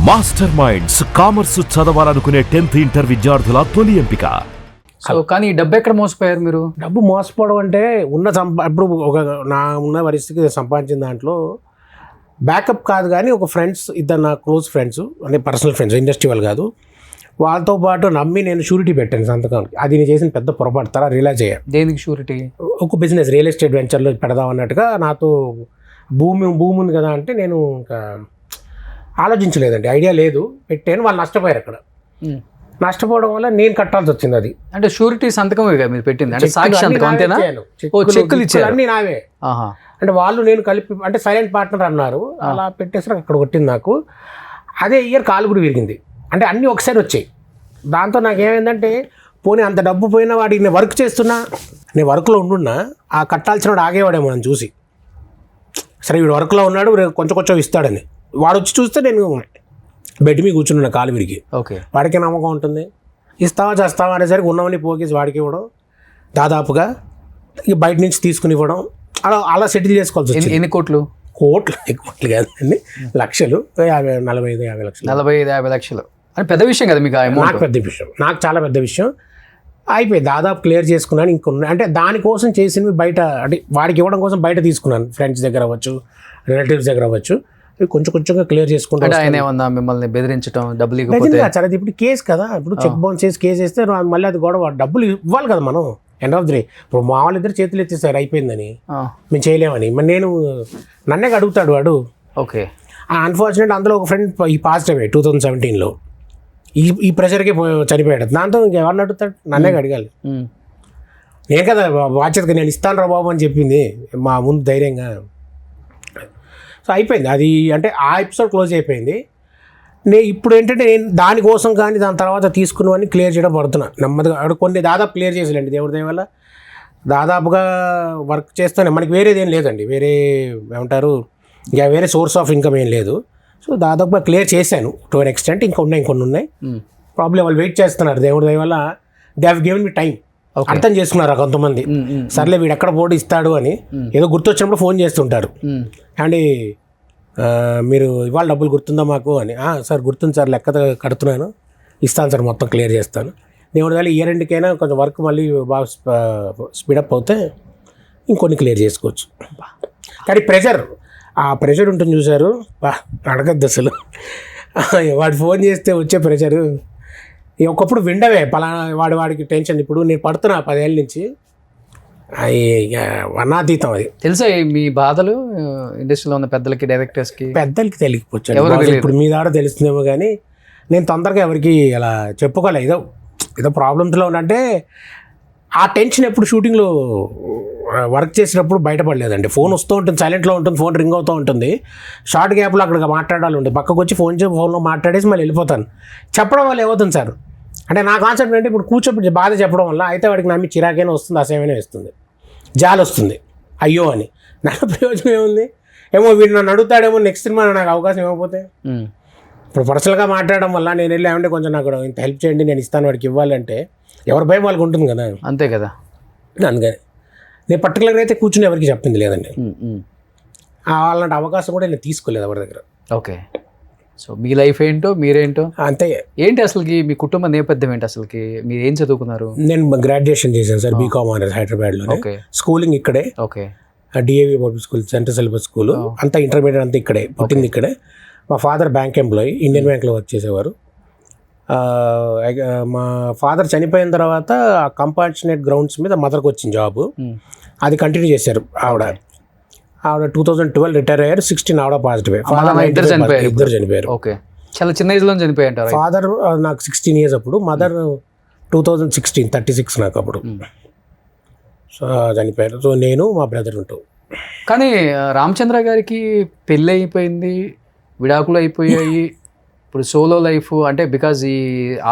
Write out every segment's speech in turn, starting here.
Master minds commerce చదవాలనుకునే 10th inter విద్యార్థుల తొలి ఎంపిక. సో కానీ డబ్బు ఎక్కడ మోసపోయారు మీరు? డబ్బు మోసపోవడం అంటే ఇప్పుడు నా ఉన్న పరిస్థితికి సంపాదించిన దాంట్లో బ్యాకప్ కాదు, కానీ ఒక ఫ్రెండ్స్, ఇద్దరు నా క్లోజ్ ఫ్రెండ్స్, అంటే పర్సనల్ ఫ్రెండ్స్, ఇండస్ట్రీ వాళ్ళు కాదు, వాళ్ళతో పాటు నమ్మి నేను షూరిటీ పెట్టాను సంతకానికి. అది నేను చేసిన పెద్ద పొరపాటు తర్వాత రియలైజ్ అయ్యాను. దేనికి షూరిటీ? ఒక బిజినెస్ రియల్ ఎస్టేట్ వెంచర్లో పెడదాం అన్నట్టుగా నాతో భూమి ఉంది కదా అంటే నేను ఇంకా ఆలోచించలేదండి, ఐడియా లేదు, పెట్టాను. వాళ్ళు నష్టపోయారు. అక్కడ నష్టపోవడం వల్ల నేను కట్టాల్సి వచ్చింది. అది అంటే షూరిటీ సంతకం మీరు పెట్టింది అంటే సాక్షి సంతకం అంతేనా? చెక్కులు ఇచ్చారు అన్ని నావే. అంటే వాళ్ళు నేను కలిపి అంటే సైలెంట్ పార్ట్నర్ అన్నారు, అలా పెట్టేసరికి అక్కడ కొట్టింది నాకు. అదే ఇయర్ కాలు కూడా విరిగింది. అంటే అన్నీ ఒకసారి వచ్చాయి. దాంతో నాకేమైందంటే పోనీ అంత డబ్బు పోయినా వాడికి నేను వర్క్ చేస్తున్నా, నేను వర్క్లో ఉండున్నా ఆ కట్టాల్సిన వాడు ఆగేవాడేమో నన్ను చూసి, సరే వీడు వర్క్లో ఉన్నాడు కొంచెం కొంచెం ఇస్తాడని. వాడు వచ్చి చూస్తే నేను బెడ్ మీద కూర్చున్నా కాలు విరిగి. ఓకే, వాడికి నమ్మకం ఉంటుంది, ఇస్తావా చేస్తావా అనేసరికి ఉన్నవని పోకేసి వాడికి ఇవ్వడం, దాదాపుగా ఇక బయట నుంచి తీసుకుని ఇవ్వడం, అలా సెటిల్ చేసుకోవాల్సి వచ్చింది. ఎన్ని కోట్లు? కోట్లు కాదండి, లక్షలు, 45-50 లక్షలు. 45-50 లక్షలు అని పెద్ద విషయం కదా మీకు? నాకు పెద్ద విషయం, నాకు చాలా పెద్ద విషయం. అయిపోయింది, దాదాపు క్లియర్ చేసుకున్నాను. ఇంకొన్ని అంటే దానికోసం చేసినవి బయట, అంటే వాడికి ఇవ్వడం కోసం బయట తీసుకున్నాను, ఫ్రెండ్స్ దగ్గర అవ్వచ్చు, రిలేటివ్స్ దగ్గర అవ్వచ్చు. కొంచెం కొంచెంగా క్లియర్ చేసుకుంటా. ఆయన ఏమన్నా మిమ్మల్ని బెదిరించడం, డబ్బులు ఇవ్వకపోతే? చాలా ఇప్పుడు కేసు కదా, ఇప్పుడు చెక్ బౌన్స్ చేసి కేసు వేస్తే మళ్ళీ అది గొడవ, డబ్బులు ఇవ్వాలి కదా మనం. ఎండ్ ఆఫ్ ది డే ఇప్పుడు మా వాళ్ళిద్దరు చేతులు ఎత్తేసారు అయిపోయిందని, మేము చేయలేమని. మరి నేను నన్నే అడుగుతాడు వాడు. ఓకే, అన్ఫార్చునేట్ అందులో ఒక ఫ్రెండ్ ఈ పాస్ట్ అవే 2017లో ఈ ప్రెషర్కే చనిపోయాడు. దాంతో ఇంకెవరిని అడుగుతాడు? నన్నే అడగాలి. నేను కదా బాధ్యతగా నేను ఇస్తాను రా బాబు అని చెప్పింది మా ముందు ధైర్యంగా. సో అయిపోయింది అది, అంటే ఆ ఎపిసోడ్ క్లోజ్ అయిపోయింది. నేను ఇప్పుడు ఏంటంటే నేను దానికోసం కానీ దాని తర్వాత తీసుకున్నవన్నీ క్లియర్ చేయడం పడుతున్నా నెమ్మదిగా. అక్కడ కొన్ని దాదాపు క్లియర్ చేసేయండి దేవుడి దయ వల్ల. దాదాపుగా వర్క్ చేస్తాను, మనకి వేరేది ఏం లేదండి, వేరే ఏమంటారు ఇంకా వేరే సోర్స్ ఆఫ్ ఇన్కమ్ ఏం లేదు. సో దాదాపుగా క్లియర్ చేశాను టు అన్ ఎక్స్టెంట్. ఇంకొన్ని ఉన్నాయి ప్రాబ్లం, వాళ్ళు వెయిట్ చేస్తున్నారు. దేవుడి దయ వల్ల they have given me time. అర్థం చేసుకున్నారు కొంతమంది, సర్లే వీడు ఎక్కడ పోటీ ఇస్తాడు అని ఏదో గుర్తొచ్చినప్పుడు ఫోన్ చేస్తుంటారు. అండి మీరు ఇవాళ డబ్బులు గుర్తుందా మాకు అని. సార్ గుర్తుంది సార్, లెక్క కడుతున్నాను, ఇస్తాను సార్, మొత్తం క్లియర్ చేస్తాను. దేవుడి వల్ల ఇయర్ ఎండ్కైనా కొంచెం వర్క్ మళ్ళీ బాగా స్పీడప్ అవుతే ఇంకొన్ని క్లియర్ చేసుకోవచ్చు. కానీ ఆ ప్రెషర్ ఉంటుంది చూసారు, అడగద్దు అసలు. వాడు ఫోన్ చేస్తే వచ్చే ప్రెషరు ఒకప్పుడు విండవే పలానా వాడికి టెన్షన్. ఇప్పుడు నేను పడుతున్నా 10 ఏళ్ళ నుంచి, వర్ణాతీతం. అది తెలుసా మీ బాధలు ఇండస్ట్రీలో ఉన్న పెద్దలకి, డైరెక్టర్స్కి? పెద్దలకి తెలియకపోవచ్చు, ఇప్పుడు మీ దాకా తెలుస్తుందేమో. కానీ నేను తొందరగా ఎవరికి అలా చెప్పుకోలే. ఏదో ప్రాబ్లమ్స్లో ఉన్నంటే ఆ టెన్షన్ ఎప్పుడు షూటింగ్లో వర్క్ చేసినప్పుడు బయటపడలేదండి. ఫోన్ వస్తూ ఉంటుంది, సైలెంట్లో ఉంటుంది, ఫోన్ రింగ్ అవుతూ ఉంటుంది. షార్ట్ గ్యాప్లో అక్కడ మాట్లాడాలి ఉంటుంది, పక్కకు వచ్చి ఫోన్లో మాట్లాడేసి మళ్ళీ వెళ్ళిపోతాను. చెప్పడం వల్ల ఏమవుతుంది సార్ అంటే నా కాన్సెప్ట్ అంటే ఇప్పుడు కూర్చోబెట్టి బాధ చెప్పడం వల్ల అయితే వాడికి నమ్మి చిరాకైనా వస్తుంది, అసేమైనా వస్తుంది, జాలి వస్తుంది, అయ్యో అని. నాకు ప్రయోజనం ఏముంది? ఏమో వీడు నన్ను అడుగుతాడేమో నెక్స్ట్ సినిమా, నాకు అవకాశం ఇవ్వకపోతే. ఇప్పుడు పర్సనల్గా మాట్లాడడం వల్ల నేను వెళ్ళి ఏమంటే కొంచెం నాకు ఇంత హెల్ప్ చేయండి, నేను ఇస్తాను వాడికి ఇవ్వాలంటే ఎవరి భయం వాళ్ళకి ఉంటుంది కదా. అంతే కదా. అందుకని నేను పర్టికులర్గా అయితే కూర్చుని ఎవరికి చెప్పింది లేదండి. అలాంటి అవకాశం కూడా నేను తీసుకోలేదు ఎవరి దగ్గర. ఓకే, సో మీ లైఫ్ ఏంటో, మీరేంటో అంతే. ఏంటి అసలుకి మీ కుటుంబ నేపథ్యం ఏంటి అసలుకి? మీరు ఏం చదువుకున్నారు? నేను గ్రాడ్యుయేషన్ చేశాను సార్, బీకామ్ ఆనర్స్ హైదరాబాద్లో. స్కూలింగ్ ఇక్కడే, DAV public school, central syllabus school అంతా, ఇంటర్మీడియట్ అంతా ఇక్కడే, పుట్టింది ఇక్కడే. మా ఫాదర్ బ్యాంక్ ఎంప్లాయీ, ఇండియన్ బ్యాంక్లో వర్క్ చేసేవారు. మా ఫాదర్ చనిపోయిన తర్వాత కంపాషనేట్ గ్రౌండ్స్ మీద మదర్కి వచ్చింది జాబ్, అది కంటిన్యూ చేశారు. ఆవిడ 2012 రిటైర్ అయ్యారు. 16 ఆవిడ పాజిటివ్, ఇద్దరు చనిపోయారు. ఓకే, చాలా చిన్న ఏజ్లో చనిపోయారు. ఫాదర్ నాకు 16 years అప్పుడు, మదర్ 2016 36 నాకు అప్పుడు. సో చనిపోయారు. సో నేను మా బ్రదర్ ఉంటాం. కానీ రామచంద్ర గారికి పెళ్ళి అయిపోయింది, విడాకులు అయిపోయాయి, ఇప్పుడు సోలో లైఫ్ అంటే బికాజ్ ఈ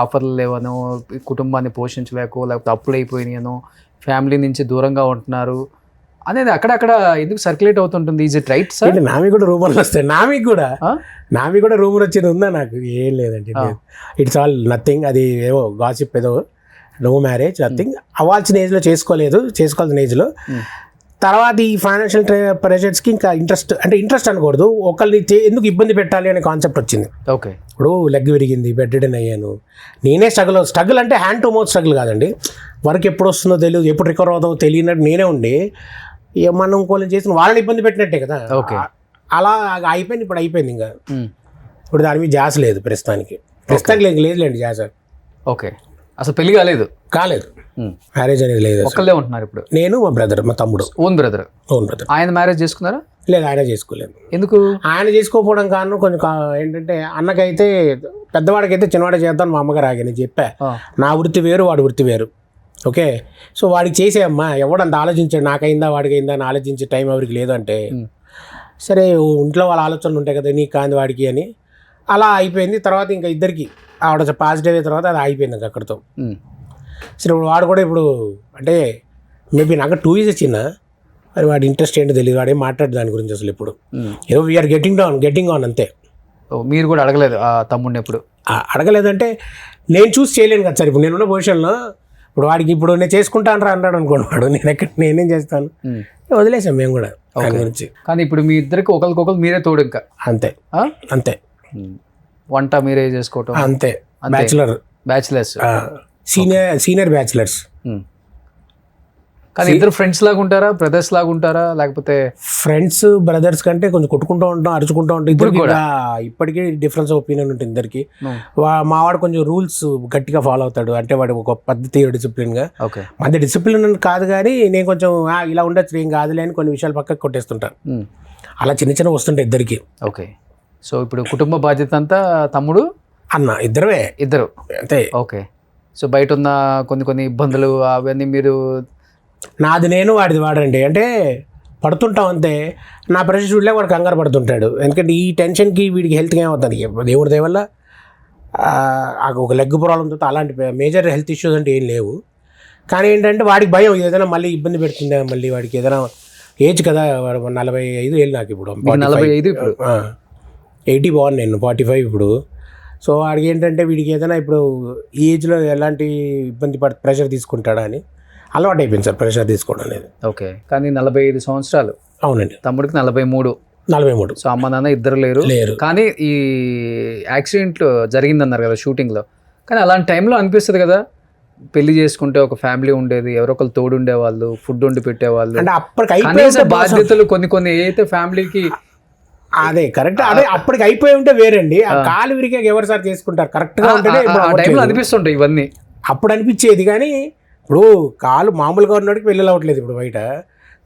ఆఫర్లు లేవనో, కుటుంబాన్ని పోషించలేకో, లేకపోతే అప్పులు అయిపోయినాయనో, ఫ్యామిలీ నుంచి దూరంగా ఉంటున్నారు అనేది అక్కడక్కడ ఎందుకు సర్క్యులేట్ అవుతుంటుంది. Is it right sir? నామి కూడా రూమర్లు వస్తాయి. నామి కూడా రూమర్ వచ్చేది ఉందా? నాకు ఏం లేదండి, ఇట్స్ ఆల్ నథింగ్. అది ఏవో గాసిప్, ఏదో నో మ్యారేజ్, నథింగ్. అవ్వాల్సిన ఏజ్లో చేసుకోవాల్సిన ఏజ్లో తర్వాత ఈ ఫైనాన్షియల్ ప్రెషర్స్కి ఇంకా ఇంట్రెస్ట్ అనకూడదు, ఒకరిని ఎందుకు ఇబ్బంది పెట్టాలి అనే కాన్సెప్ట్ వచ్చింది. ఓకే. ఇప్పుడు లెగ్ విరిగింది, బెడ్ రిడన్ అయ్యాను, నేనే స్ట్రగుల్ అంటే హ్యాండ్ టు మౌత్ స్ట్రగుల్ కాదండి, వర్క్ ఎప్పుడు వస్తుందో తెలియదు, ఎప్పుడు రికవర్ అవుతుందో తెలియనట్టు నేనే ఉండి మనం ఇంకోళ్ళని చేసిన వాళ్ళని ఇబ్బంది పెట్టినట్టే కదా. ఓకే. అలా అయిపోయింది. ఇప్పుడు అయిపోయింది, ఇంకా ఇప్పుడు దాని మీద జాస్ లేదు ప్రస్తుతానికి లేదులేండి జాస. ఓకే. అసలు పెళ్లి కాలేదు? మ్యారేజ్ అనేది లేదు. ఒక్కళ్ళే ఉంటున్నారు ఇప్పుడు? నేను, మా బ్రదర్, మా తమ్ముడు. Own brother. ఆయన మ్యారేజ్ చేసుకున్నారా? లేదు, ఆయన చేసుకోలేదు. ఎందుకు? ఆయన చేసుకోకపోవడం కారణం కొంచెం ఏంటంటే, అన్నకైతే పెద్దవాడికైతే చిన్నవాడే చేద్దాం మా అమ్మగారు ఆగి నేను చెప్పా, నా వృత్తి వేరు వాడి వృత్తి వేరు. ఓకే, సో వాడికి చేసేయమ్మా, ఎవడంత ఆలోచించాడు, నాకైందా వాడికైందా అని ఆలోచించే టైం ఎవరికి లేదు అంటే, సరే ఇంట్లో వాళ్ళ ఆలోచనలు ఉంటాయి కదా, నీకు కాంది వాడికి అని అలా అయిపోయింది. తర్వాత ఇంకా ఇద్దరికి ఆవిడ పాజిటివ్ అయిన తర్వాత అది అయిపోయింది ఇంకా అక్కడితో. సరే ఇప్పుడు వాడు కూడా ఇప్పుడు అంటే మేబీ నాకు 2 years చిన్న, మరి వాడి ఇంట్రెస్ట్ ఏంటో తెలియదు, వాడేం మాట్లాడు దాని గురించి అసలు. ఇప్పుడు ఏదో వీఆర్ గెట్టింగ్ ఆన్ అంతే. మీరు కూడా అడగలేదు ఆ తమ్ముడిని ఎప్పుడు? అడగలేదంటే నేను చూసి చేయలేను కదా సార్. ఇప్పుడు నేనున్న పొజిషన్లో ఇప్పుడు వాడికి ఇప్పుడు నేను చేసుకుంటాను రా అన్నాడు అనుకోండి, వాడు నేనేం చేస్తాను, వదిలేసాం మేము కూడా దాని గురించి. కానీ ఇప్పుడు మీ ఇద్దరికి ఒకరికొకరు మీరే తోడు ఇంకా? అంతే. వంట మీరే చేసుకోవటం? అంతే. Bachelors, senior bachelors. కానీ ఇద్దరు ఫ్రెండ్స్ లాగా ఉంటారా, బ్రదర్స్ లాగా ఉంటారా, లేకపోతే? ఫ్రెండ్స్ బ్రదర్స్ కంటే కొంచెం కొట్టుకుంటూ ఉంటాం, అరుచుకుంటూ ఉంటాం. ఇప్పటికీ డిఫరెన్స్ ఒపీనియన్ ఉంటుంది ఇద్దరికి. మావాడు కొంచెం రూల్స్ గట్టిగా ఫాలో అవుతాడు, అంటే వాడు ఒక పద్ధతి డిసిప్లిన్గా. మధ్య డిసిప్లిన్ కాదు కానీ నేను కొంచెం ఇలా ఉండొచ్చు ఏం కాదులే అని కొన్ని విషయాలు పక్కకు కొట్టేస్తుంటాను. అలా చిన్న చిన్న వస్తుంటాయి ఇద్దరికి. ఓకే. సో ఇప్పుడు కుటుంబ బాధ్యత అంతా తమ్ముడు అన్న ఇద్దరు అంతే. ఓకే. సో బయట ఉన్న కొన్ని ఇబ్బందులు అవన్నీ మీరు? నాది నేను, వాడిది వాడండి, అంటే పడుతుంటాం అంతే. నా ప్రెషర్ చూడలే వాడు కంగారు పడుతుంటాడు, ఎందుకంటే ఈ టెన్షన్కి వీడికి హెల్త్గా ఏమవుతుంది దేవుడి దయ వల్ల ఒక లెగ్ ప్రాబ్లంతో అలాంటి మేజర్ హెల్త్ ఇష్యూస్ అంటే ఏం లేవు. కానీ ఏంటంటే వాడికి భయం, ఏదైనా మళ్ళీ ఇబ్బంది పెడుతుందా, మళ్ళీ వాడికి ఏదైనా ఏజ్ కదా, 45 ఏళ్ళు నాకు ఇప్పుడు. 45? ఇప్పుడు 80 బాగుంది, నేను 45 ఇప్పుడు. సో వాడికి ఏంటంటే వీడికి ఏదైనా ఇప్పుడు ఈ ఏజ్లో ఎలాంటి ఇబ్బంది ప్రెషర్ తీసుకుంటాడా అని అలవాటు అయిపోయింది సార్ ప్రెషర్ తీసుకోవడం అనేది. ఓకే. కానీ 45 సంవత్సరాలు? అవునండి. తమ్ముడికి 43. సో అమ్మ నాన్న ఇద్దరు లేరు. కానీ ఈ యాక్సిడెంట్ జరిగిందన్నారు కదా షూటింగ్లో, కానీ అలాంటి టైంలో అనిపిస్తుంది కదా, పెళ్లి చేసుకుంటే ఒక ఫ్యామిలీ ఉండేది, ఎవరో ఒకరు తోడు ఉండేవాళ్ళు, ఫుడ్ వండి పెట్టేవాళ్ళు, అంటే అప్పటికి బాధ్యతలు కొన్ని అయితే ఫ్యామిలీకి. అదే కరెక్ట్. అదే అప్పటికి అయిపోయి ఉంటే వేరండి. ఆ కాలు విరిగా ఎవరు సార్ చేసుకుంటారు, కరెక్ట్గా ఉంటేనే అనిపిస్తుంటాయి ఇవన్నీ. అప్పుడు అనిపించేది, కానీ ఇప్పుడు కాలు మామూలుగా ఉన్నోడికి పెళ్ళి అవ్వట్లేదు. ఇప్పుడు బయట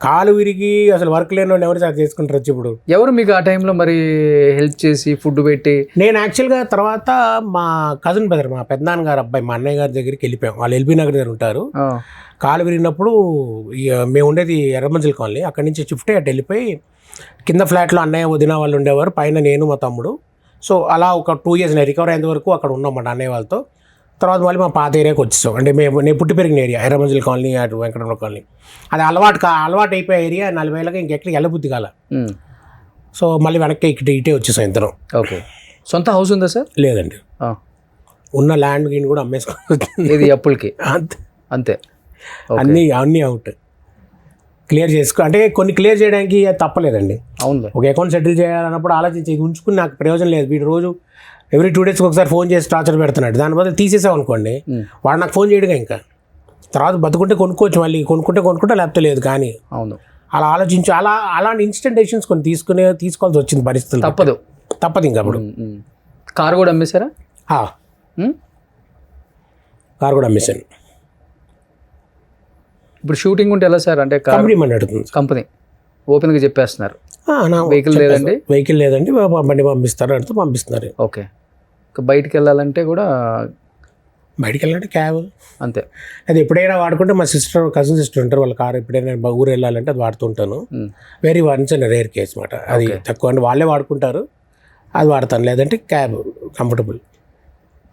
కాలు విరిగి అసలు వర్క్ లేని వాడిని ఎవరు సార్ చేసుకుంటారు వచ్చి? ఇప్పుడు ఎవరు మీకు ఆ టైంలో మరి హెల్ప్ చేసి ఫుడ్ పెట్టి? నేను యాక్చువల్గా తర్వాత మా కజిన్ బ్రదర్, మా పెద్దనాన్నగారు అబ్బాయి, మా అన్నయ్య గారి దగ్గరికి వెళ్ళిపోయాం. వాళ్ళు ఎల్బీ నగర్ దగ్గర ఉంటారు. కాలు విరిగినప్పుడు మేము ఉండేది ఎర్రమంజిల్ కాలనీ, అక్కడి నుంచి షిఫ్ట్ అయ్యి అటు వెళ్ళిపోయి కింద ఫ్లాట్లో అన్నయ్య వదిన వాళ్ళు ఉండేవారు, పైన నేను మా తమ్ముడు. సో అలా ఒక 2 years నేను రికవర్ అయ్యేంత వరకు అక్కడ ఉన్నాం మా అన్నయ్య వాళ్ళతో. తర్వాత మళ్ళీ మా పాత ఏరియాకి వచ్చేసాం, అంటే నేను పుట్టి పెరిగిన ఏరియా ఎర్రమంజిల్ కాలనీ, అటు వెంకటరమణ కాలనీ. అది అలవాటు అయిపోయే ఏరియా. 40 ఏళ్ళకి ఇంకెక్కడికి వెళ్ళబుద్ధి కాల. సో మళ్ళీ వెనక్కి ఇటే వచ్చేసాం ఇద్దరం. ఓకే. సొంత హౌస్ ఉందా సార్? లేదండి, ఉన్న ల్యాండ్ గిన్ కూడా అమ్మేసుకుని ఇది అప్పులకి అంతే. అన్నీ అవుట్ క్లియర్ అంటే కొన్ని క్లియర్ చేయడానికి తప్పలేదండి. అవును. ఒక అకౌంట్ సెటిల్ చేయాలన్నప్పుడు ఆలోచించి ఇది ఉంచుకుని నాకు ప్రయోజనం లేదు. వీడు రోజు ఎవ్రీ 2 days ఒకసారి ఫోన్ చేసి టార్చర్ పెడుతున్నాడు. దాని బదులు తీసేసాం అనుకోండి, వాడు నాకు ఫోన్ చేయడుగా. ఇంకా తర్వాత బతుకుంటే కొనుక్కోవచ్చు, మళ్ళీ కొనుక్కుంటే లేకపోతే లేదు. కానీ అవును, అలా ఆలోచించి అలాంటి ఇన్స్టెంట్ డెసిషన్స్ కొన్ని తీసుకోవాల్సి వచ్చింది పరిస్థితులు. తప్పదు ఇంకా. అప్పుడు కారు కూడా అమ్మేశారా? కారు కూడా అమ్మేశాను. ఇప్పుడు షూటింగ్ ఉంటే ఎలా సార్? అంటే కంపెనీ ఓపెన్గా చెప్పేస్తున్నారు వెహికల్ లేదండి, బండి పంపిస్తారు అంటే పంపిస్తున్నారు. ఓకే. బయటికి వెళ్ళాలంటే క్యాబ్ అంతే. అది ఎప్పుడైనా వాడుకుంటే మా కజిన్ సిస్టర్ ఉంటారు, వాళ్ళ కారు ఎప్పుడైనా ఊరు వెళ్ళాలంటే అది వాడుతుంటాను. Very once and rare case మాట, అది తక్కువ అంటే వాళ్ళే వాడుకుంటారు, అది వాడతాను. లేదంటే క్యాబ్ కంఫర్టబుల్.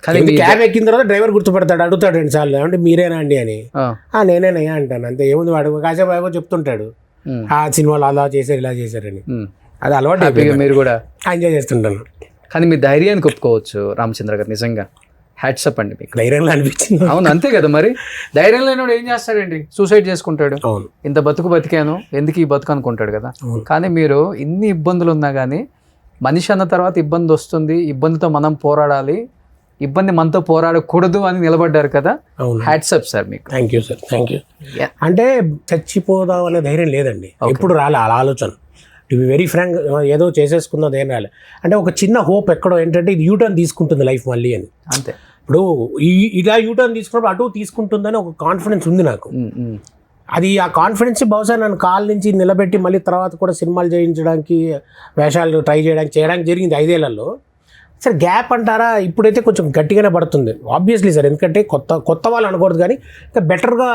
కానీ క్యాబ్ ఎక్కిన తర్వాత డ్రైవర్ గుర్తుపడతాడు, అడుగుతాడు 2 సార్లు అంటే మీరేనా అండి అని. నేనేనయ్యా అంటాను, అంతే. ఏముంది, వాడు కాసేపు ఏమో చెప్తుంటాడు, ఆ సినిమాలో అలా చేశారు ఇలా చేశారని. అది అలవాటు, మీరు కూడా ఎంజాయ్ చేస్తుంటాను. కానీ మీ ధైర్యానికి ఒప్పుకోవచ్చు రామచంద్ర గారు, నిజంగా హ్యాట్సప్ అండి మీకు. ధైర్యంగా అనిపించింది. అవును అంతే కదా మరి, ధైర్యం లేనివాడు ఏం చేస్తాడండి, సూసైడ్ చేసుకుంటాడు. అవును, ఇంత బతికాను ఎందుకు ఈ బతుకు అనుకుంటాడు కదా. అవును. కానీ మీరు ఇన్ని ఇబ్బందులు ఉన్నా కానీ మనిషి అన్న తర్వాత ఇబ్బంది వస్తుంది, ఇబ్బందితో మనం పోరాడాలి, ఇబ్బంది మనతో పోరాడకూడదు అని నిలబడ్డారు కదా. అవును, హ్యాట్సప్ సార్ మీకు. Thank you sir, thank you. Yeah. అంటే చచ్చిపోదాం అనే ధైర్యం లేదండి, ఎప్పుడు రాలే అలా ఆలోచన. టు బి వెరీ ఫ్రాంక్, ఏదో చేసేసుకున్న ధైర్యం రాలే. అంటే ఒక చిన్న హోప్ ఎక్కడో ఏంటంటే ఇది యూటర్న్ తీసుకుంటుంది లైఫ్ మళ్ళీ అని. అంతే. ఇప్పుడు ఇలా యూటర్న్ తీసుకున్నప్పుడు అటు తీసుకుంటుందని ఒక కాన్ఫిడెన్స్ ఉంది నాకు. అది ఆ కాన్ఫిడెన్స్ బహుశా నన్ను కాల్ నుంచి నిలబెట్టి మళ్ళీ తర్వాత కూడా సినిమాలు చేయించడానికి, వేషాలు ట్రై చేయడానికి జరిగింది 5 ఏళ్లలో. సార్ గ్యాప్ అంటారా, ఇప్పుడైతే కొంచెం గట్టిగానే పడుతుంది ఆబ్వియస్లీ సార్, ఎందుకంటే కొత్త వాళ్ళు అనకూడదు కానీ ఇంకా బెటర్గా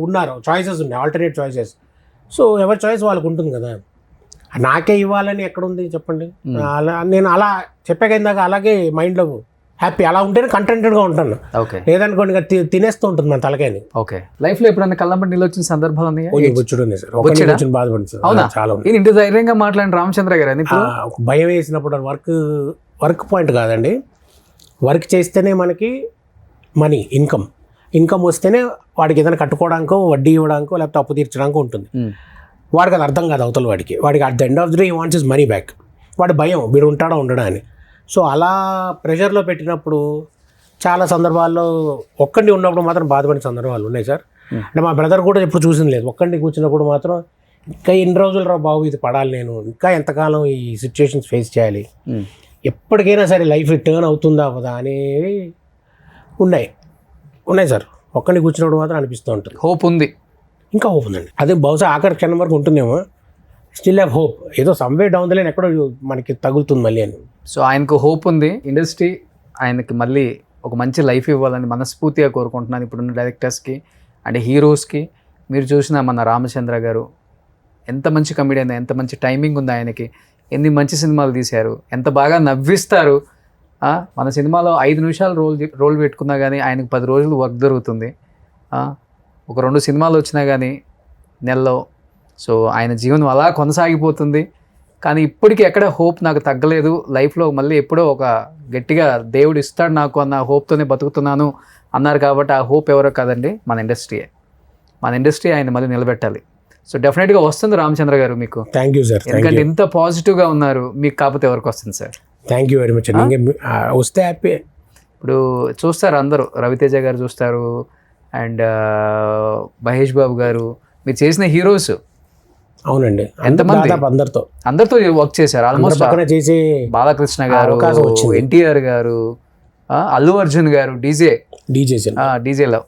ఉన్నారు, చాయిసెస్ ఉన్నాయి, ఆల్టర్నేట్ చాయిసెస్. సో ఎవరి చాయిస్ వాళ్ళకు ఉంటుంది కదా. నాకే ఇవ్వాలని ఎక్కడుంది చెప్పండి. నేను అలా చెప్పాక ఇందాక అలాగే మైండ్లో హ్యాపీ, అలా ఉంటేనే కంటెంటెడ్గా ఉంటాను. ఓకే, లేదనుకోండి ఇంకా తినేస్తూ ఉంటుంది మన తలకాయని. ఓకే. లైఫ్లో ఎప్పుడన్నా కళ్ళంబడి నీళ్ళు వచ్చిన సందర్భాలు ఉన్నాయా? బొచ్చుడు సార్, ఒకటి బాధపడింది సార్. అవునా? చాలా ఇది ఇంటి ధైర్యంగా మాట్లాడిన రామచంద్ర గారు అని ఒక భయం వేసినప్పుడు వర్క్ పాయింట్ కాదండి, వర్క్ చేస్తేనే మనకి మనీ ఇన్కమ్ వస్తేనే వాడికి ఏదైనా కట్టుకోవడానికో, వడ్డీ ఇవ్వడానికో, లేకపోతే అప్పు తీర్చడానికో ఉంటుంది. వాడికి అది అర్థం కాదు అవతల వాడికి at the end of the day he wants his money back. వాడి భయం వీడు ఉంటాడా ఉండడా అని. సో అలా ప్రెషర్లో పెట్టినప్పుడు చాలా సందర్భాల్లో ఒక్కడిని ఉన్నప్పుడు మాత్రం బాధపడిన సందర్భాలు ఉన్నాయి సార్. అంటే మా బ్రదర్ కూడా ఎప్పుడు చూసింది లేదు, ఒక్కడిని కూర్చున్నప్పుడు మాత్రం ఇంకా ఎన్ని రోజులు రా బాబు ఇది పడాలి, నేను ఇంకా ఎంతకాలం ఈ సిచ్యుయేషన్స్ ఫేస్ చేయాలి, ఎప్పటికైనా సరే లైఫ్ టర్న్ అవుతుందా అవదా అనేవి ఉన్నాయి సార్. ఒక్కడిని కూర్చున్నప్పుడు మాత్రం అనిపిస్తూ ఉంటుంది. హోప్ ఉంది, ఇంకా హోప్ ఉందండి. అదే బహుశా ఆఖరి క్షణం వరకు ఉంటుందేమో, స్టిల్ హ్యావ్ హోప్, ఏదో సమ్వే డౌన్ ద లైన్ ఎక్కడో మనకి తగులుతుంది మళ్ళీ అని. సో ఆయనకు హోప్ ఉంది. ఇండస్ట్రీ ఆయనకి మళ్ళీ ఒక మంచి లైఫ్ ఇవ్వాలని మనస్ఫూర్తిగా కోరుకుంటున్నాను. ఇప్పుడున్న డైరెక్టర్స్కి అంటే హీరోస్కి. మీరు చూసిన మన రామచంద్ర గారు ఎంత మంచి కమెడియన్, ఎంత మంచి టైమింగ్ ఉంది ఆయనకి, ఎన్ని మంచి సినిమాలు తీశారు, ఎంత బాగా నవ్విస్తారు. మన సినిమాలో 5 నిమిషాలు రోల్ పెట్టుకున్నా కానీ ఆయనకు 10 రోజులు వర్క్ దొరుకుతుంది. ఒక 2 సినిమాలు వచ్చినా కానీ నెలలో. సో ఆయన జీవనం అలా కొనసాగిపోతుంది. కానీ ఇప్పటికీ ఎక్కడ హోప్ నాకు తగ్గలేదు. లైఫ్లో మళ్ళీ ఎప్పుడో ఒక గట్టిగా దేవుడు ఇస్తాడు నాకు అన్న హోప్తోనే బతుకుతున్నాను అన్నారు. కాబట్టి ఆ హోప్ ఎవరో కాదండి, మన ఇండస్ట్రీ ఆయన మళ్ళీ నిలబెట్టాలి. సో డెఫినెట్గా వస్తుంది రామచంద్ర గారు మీకు. థ్యాంక్ యూ సార్, ఎందుకంటే ఇంత పాజిటివ్గా ఉన్నారు. మీకు కాకపోతే ఎవరికి వస్తుంది sir? Thank you very much. వస్తే హ్యాపీ. ఇప్పుడు చూస్తారు అందరూ, రవితేజ గారు చూస్తారు, అండ్ మహేష్ బాబు గారు, మీరు చేసిన హీరోస్. అవునండి, ఎంతమంది అందరితో వర్క్ చేశారు. ఆల్మోస్ట్ చేసి బాలకృష్ణ గారు, ఎన్టీఆర్ గారు, అల్లు అర్జున్ గారు, డీజేలో.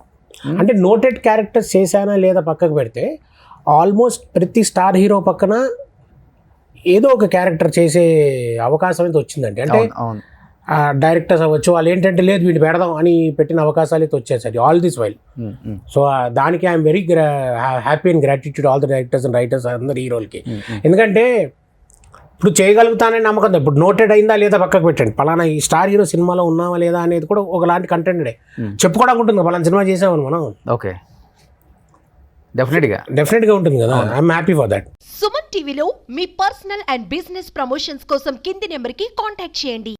అంటే నోటెడ్ క్యారెక్టర్స్ చేశానా లేదా పక్కకు పెడితే ఆల్మోస్ట్ ప్రతి స్టార్ హీరో పక్కన ఏదో ఒక క్యారెక్టర్ చేసే అవకాశం అయితే వచ్చిందండి. అంటే డైరెక్టర్స్ అవ్వచ్చు, వాళ్ళు ఏంటంటే లేదు వీడిని పెడదాం అని పెట్టిన అవకాశాలు అయితే వచ్చేసరి ఆల్ దిస్ వైల్. సో దానికి I'm very happy and gratitude all the directors and writers అందరు హీరోలకి. ఎందుకంటే ఇప్పుడు చేయగలుగుతానని నమ్మకం. ఇప్పుడు నోటెడ్ అయిందా లేదా పక్కకు పెట్టండి, పలానా ఈ స్టార్ హీరో సినిమాలో ఉన్నావా లేదా అనేది కూడా ఒకలాంటి కంటెంటే చెప్పుకోవడానికి ఉంటుంది. పలానా సినిమా చేసామని మనం. ఓకే, డెఫినెట్గా ఉంటుంది కదా. I'm happy for that. Suman టీవీలో మీ పర్సనల్ అండ్ బిజినెస్ ప్రమోషన్స్ కోసం కింది నెంబర్కి కాంటాక్ట్ చేయండి.